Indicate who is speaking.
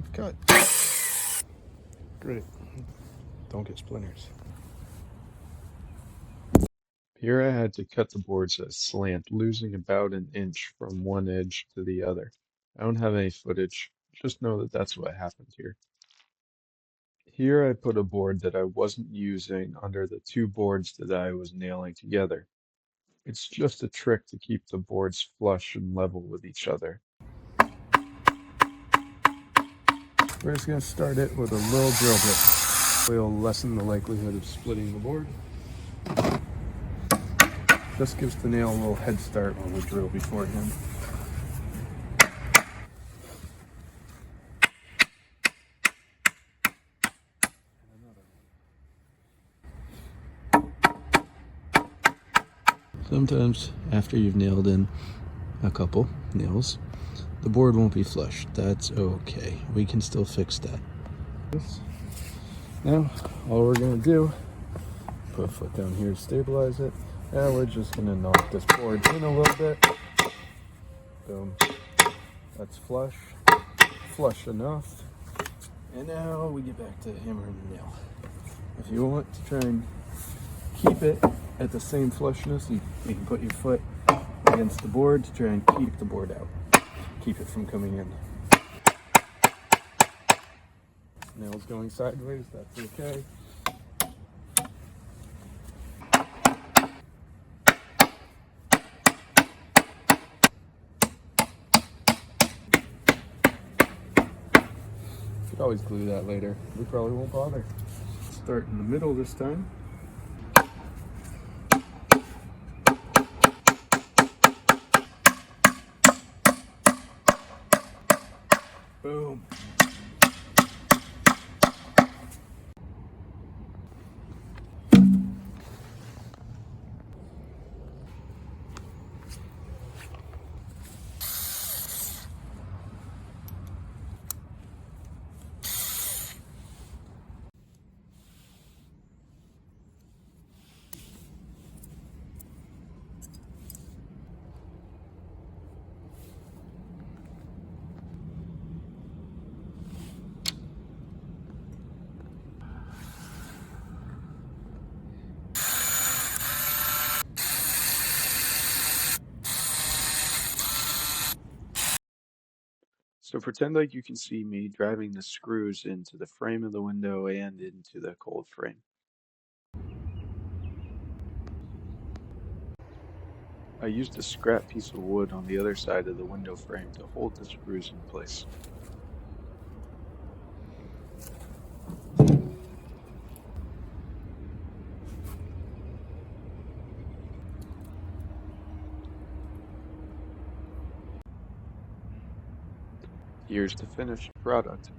Speaker 1: and cut. Great. Don't get splinters. Here I had to cut the boards at a slant, losing about an inch from one edge to the other. I don't have any footage, just know that that's what happened here. Here I put a board that I wasn't using under the two boards that I was nailing together. It's just a trick to keep the boards flush and level with each other. We're just going to start it with a little drill bit. We'll lessen the likelihood of splitting the board. Just gives the nail a little head start on the drill beforehand. Sometimes after you've nailed in a couple nails, the board won't be flush. That's okay. We can still fix that. Now, all we're gonna do, put a foot down here to stabilize it, and we're just gonna knock this board in a little bit. Boom. That's flush. Flush enough. And now we get back to hammering the nail. If you want to try and keep it at the same flushness, you can put your foot against the board to try and keep the board out. Keep it from coming in. Nails going sideways, that's okay. Could always glue that later. We probably won't bother. Start in the middle this time. Boom. So pretend like you can see me driving the screws into the frame of the window and into the cold frame. I used a scrap piece of wood on the other side of the window frame to hold the screws in place. Here's the finished product.